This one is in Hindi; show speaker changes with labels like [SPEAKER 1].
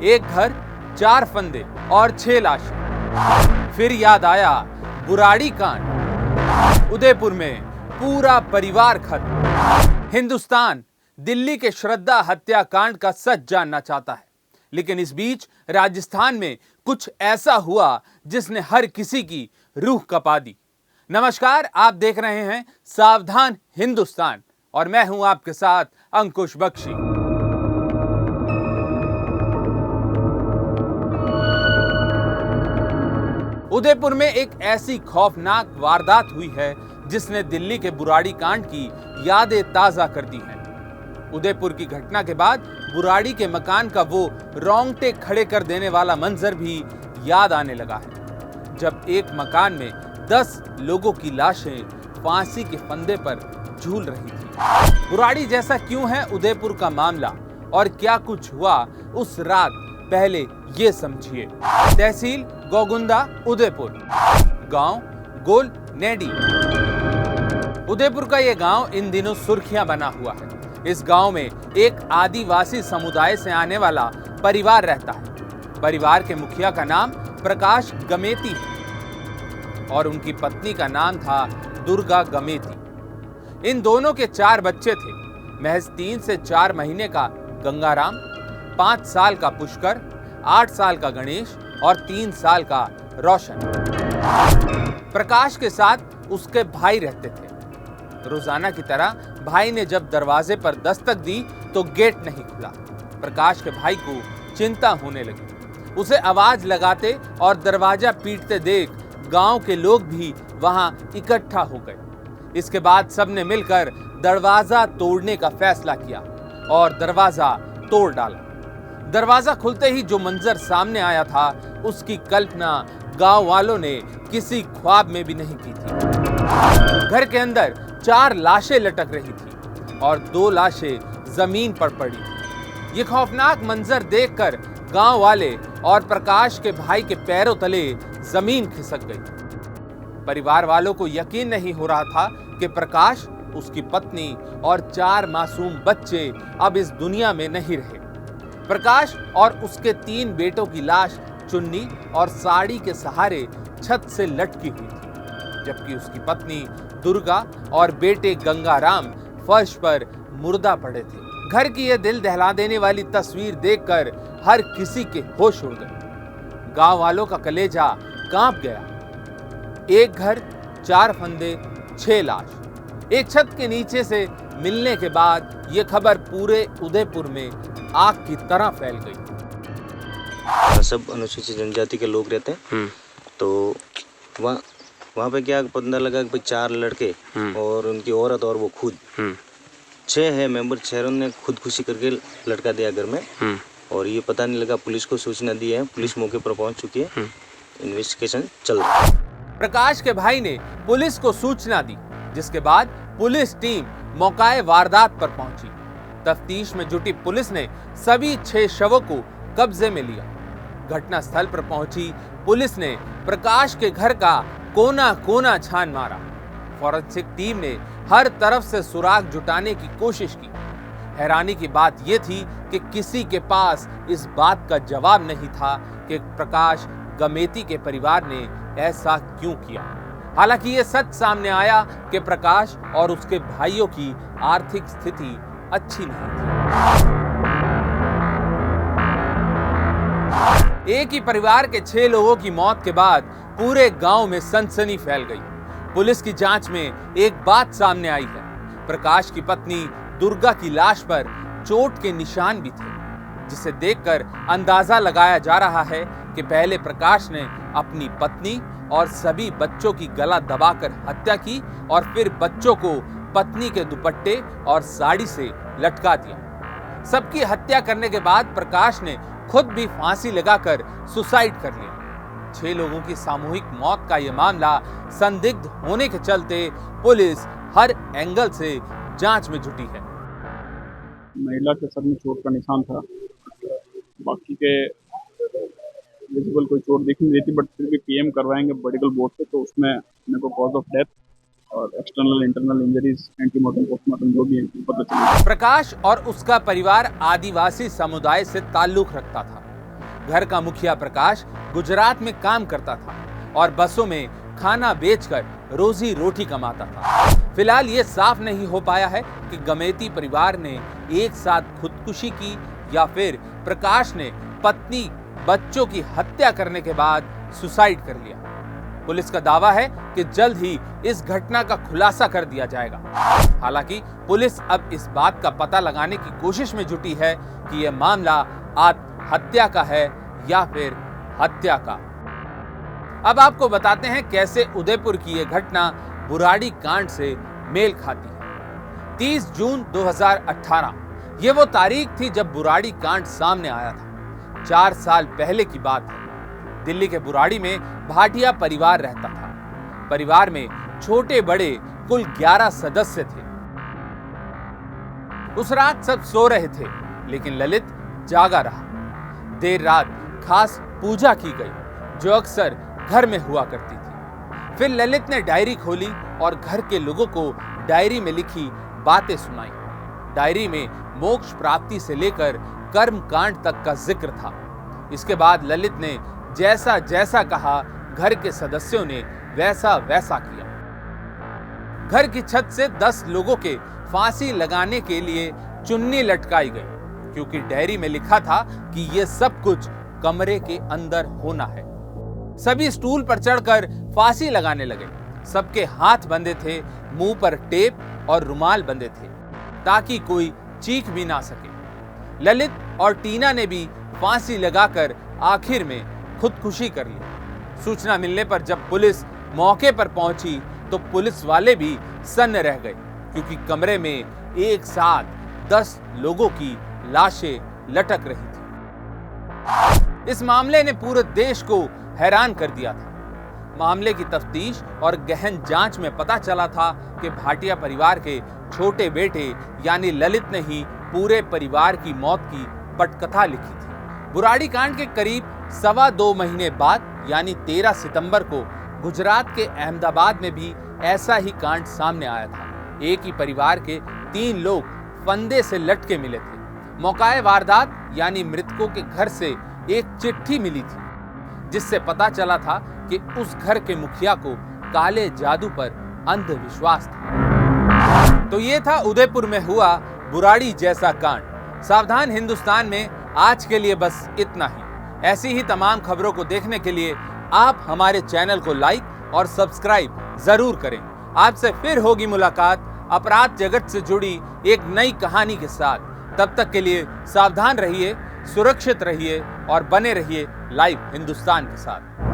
[SPEAKER 1] एक घर, 4 फंदे और 6 लाशें। फिर याद आया बुराड़ी कांड। उदयपुर में पूरा परिवार खत्म। हिंदुस्तान दिल्ली के श्रद्धा हत्याकांड का सच जानना चाहता है, लेकिन इस बीच राजस्थान में कुछ ऐसा हुआ जिसने हर किसी की रूह कपा दी। नमस्कार, आप देख रहे हैं सावधान हिंदुस्तान और मैं हूं आपके साथ अंकुश बख्शी। उदयपुर में एक ऐसी खौफनाक वारदात हुई है जिसने दिल्ली के बुराड़ी कांड की यादें ताजा कर दी हैं। उदयपुर की घटना के बाद बुराड़ी के मकान का वो रोंगटे खड़े कर देने वाला मंजर भी याद आने लगा है, जब एक मकान में 10 लोगों की लाशें फांसी के फंदे पर झूल रही थी। बुराड़ी जैसा क्यों है उदयपुर का मामला और क्या कुछ हुआ उस रात, पहले ये समझिए। तहसील गोगुंदा, उदयपुर। गांव गोल नेडी। उदयपुर का ये गांव इन दिनों सुर्खियां बना हुआ है। इस गांव में एक आदिवासी समुदाय से आने वाला परिवार रहता है। परिवार के मुखिया का नाम प्रकाश गमेती है और उनकी पत्नी का नाम था दुर्गा गमेती। इन दोनों के 4 बच्चे थे। महज 3 से 4 महीने का गंगाराम, 5 साल का पुष्कर, 8 साल का गणेश और 3 साल का रोशन। प्रकाश के साथ उसके भाई रहते थे। रोजाना की तरह भाई ने जब दरवाजे पर दस्तक दी तो गेट नहीं खुला। प्रकाश के भाई को चिंता होने लगी। उसे आवाज लगाते और दरवाजा पीटते देख गांव के लोग भी वहां इकट्ठा हो गए। इसके बाद सबने मिलकर दरवाजा तोड़ने का फैसला किया और दरवाजा तोड़ डाला। दरवाजा खुलते ही जो मंजर सामने आया था, उसकी कल्पना गांव वालों ने किसी ख्वाब में भी नहीं की थी। घर के अंदर 4 लाशें लटक रही थी और 2 लाशें जमीन पर पड़ी थी। ये खौफनाक मंजर देखकर गांव वाले और प्रकाश के भाई के पैरों तले जमीन खिसक गई। परिवार वालों को यकीन नहीं हो रहा था कि प्रकाश, उसकी पत्नी और 4 मासूम बच्चे अब इस दुनिया में नहीं रहे। प्रकाश और उसके 3 बेटों की लाश चुन्नी और साड़ी के सहारे छत से लटकी हुई थी, जबकि उसकी पत्नी दुर्गा और बेटे गंगाराम फर्श पर मुर्दा पड़े थे। घर की यह दिल दहला देने वाली तस्वीर देखकर हर किसी के होश उड़ गए। गांव वालों का कलेजा कांप गया। एक घर, 4 फंदे, 6 लाश। एक छत के नीचे से मिलने के बाद यह खबर पूरे उदयपुर में आग की तरह फैल गई।
[SPEAKER 2] सब अनुसूचित जनजाति के लोग रहते हैं, तो वहाँ पे क्या पता लगा कि 4 लड़के और उनकी औरत और वो खुद 6 है मेंबर। 6 ने खुदकुशी करके लटका दिया घर में और ये पता नहीं लगा। पुलिस को सूचना दी है, पुलिस मौके पर पहुंच चुकी है, इन्वेस्टिगेशन चल रहा है।
[SPEAKER 1] प्रकाश के भाई ने पुलिस को सूचना दी, जिसके बाद पुलिस टीम मौकाए वारदात पर पहुंची। तफ्तीश में जुटी पुलिस ने सभी 6 शवों को कब्जे में लिया। घटना स्थल पर पहुंची पुलिस ने प्रकाश के घर का कोना कोना छान मारा। फॉरेंसिक टीम ने हर तरफ से सुराग जुटाने की कोशिश की। हैरानी की बात यह थी कि किसी के पास इस बात का जवाब नहीं था कि प्रकाश गमेती के परिवार ने ऐसा क्यों किया। हालांकि यह सच सामने आया कि प्रकाश और उसके भाइयों की आर्थिक स्थिति अच्छी नहीं थी। एक ही परिवार के 6 लोगों की मौत के बाद पूरे गांव में सनसनी फैल गई। पुलिस की जांच में एक बात सामने आई है। प्रकाश की पत्नी दुर्गा की लाश पर चोट के निशान भी थे, जिसे देखकर अंदाजा लगाया जा रहा है कि पहले प्रकाश ने अपनी पत्नी और सभी बच्चों की गला दबाकर हत्या की और फिर बच्चों को पत्नी के दुपट्टे और साड़ी से लटका दिया। सबकी हत्या करने के बाद प्रकाश ने खुद भी फांसी लगाकर सुसाइड कर लिया। 6 लोगों की सामूहिक मौत का यह मामला संदिग्ध होने के चलते पुलिस हर एंगल से जांच में जुटी है।
[SPEAKER 3] महिला के सर में चोट का निशान था, बाकी के विजिबल कोई चोट दिख नहीं रही थी, बट फिर भी पीएम करवाएंगे मेडिकल बोर्ड से, तो उसमें मेरे को कॉज ऑफ डेथ और external internal injuries, antemortem postmortem जो भी है पता चला।
[SPEAKER 1] प्रकाश और उसका परिवार आदिवासी समुदाय से ताल्लुक रखता था। घर का मुखिया प्रकाश गुजरात में काम करता था और बसों में खाना बेचकर रोजी रोटी कमाता था। फिलहाल ये साफ नहीं हो पाया है कि गमेती परिवार ने एक साथ खुदकुशी की या फिर प्रकाश ने पत्नी बच्चों की हत्या करने के बाद सुसाइड कर लिया। पुलिस का दावा है कि जल्द ही इस घटना का खुलासा कर दिया जाएगा। हालांकि पुलिस अब इस बात का पता लगाने की कोशिश में जुटी है कि यह मामला आत्महत्या का है या फिर हत्या का। अब आपको बताते हैं कैसे उदयपुर की यह घटना बुराड़ी कांड से मेल खाती है। 30 जून 2018 ये वो तारीख थी जब बुराड़ी कांड सामने आया था। 4 साल पहले की बात है। दिल्ली के बुराड़ी में भाटिया परिवार रहता था। परिवार में छोटे बड़े कुल 11 सदस्य थे। उस रात सब सो रहे थे, लेकिन ललित जागा रहा। देर रात खास पूजा की गई जो अक्सर घर में हुआ करती थी। फिर ललित ने डायरी खोली और घर के लोगों को डायरी में लिखी बातें सुनाई। डायरी में मोक्ष प्राप्ति से लेकर कर्म कांड तक का जिक्र था। इसके बाद ललित ने जैसा जैसा कहा, घर के सदस्यों ने वैसा वैसा किया। घर की छत से 10 लोगों के फांसी लगाने के लिए चुन्नी लटकाई गई, क्योंकि डायरी में लिखा था कि यह सब कुछ कमरे के अंदर होना है। सभी स्टूल पर चढ़कर फांसी लगाने लगे। सबके हाथ बंधे थे, मुंह पर टेप और रुमाल बंधे थे ताकि कोई चीख भी ना सके। ललित और टीना ने भी फांसी लगाकर आखिर में खुदकुशी कर ली। सूचना मिलने पर जब पुलिस मौके पर पहुंची तो पुलिस वाले भी सन्न रह गए, क्योंकि कमरे में एक साथ 10 लोगों की लाशें लटक रही थी। इस मामले ने पूरे देश को हैरान कर दिया था। मामले की तफ्तीश और गहन जांच में पता चला था कि भाटिया परिवार के छोटे बेटे यानी ललित ने ही पूरे परिवार की मौत की पटकथा लिखी थी। बुराड़ी कांड के करीब 2.25 महीने बाद यानी 13 सितंबर को गुजरात के अहमदाबाद में भी ऐसा ही कांड सामने आया था। एक ही परिवार के 3 लोग फंदे से लटके मिले थे। मौकाए वारदात यानी मृतकों के घर से एक चिट्ठी मिली थी, जिससे पता चला था कि उस घर के मुखिया को काले जादू पर अंधविश्वास था। तो ये था उदयपुर में हुआ बुराड़ी जैसा कांड। सावधान हिंदुस्तान में आज के लिए बस इतना ही। ऐसी ही तमाम खबरों को देखने के लिए आप हमारे चैनल को लाइक और सब्सक्राइब जरूर करें। आपसे फिर होगी मुलाकात अपराध जगत से जुड़ी एक नई कहानी के साथ। तब तक के लिए सावधान रहिए, सुरक्षित रहिए और बने रहिए लाइव हिंदुस्तान के साथ।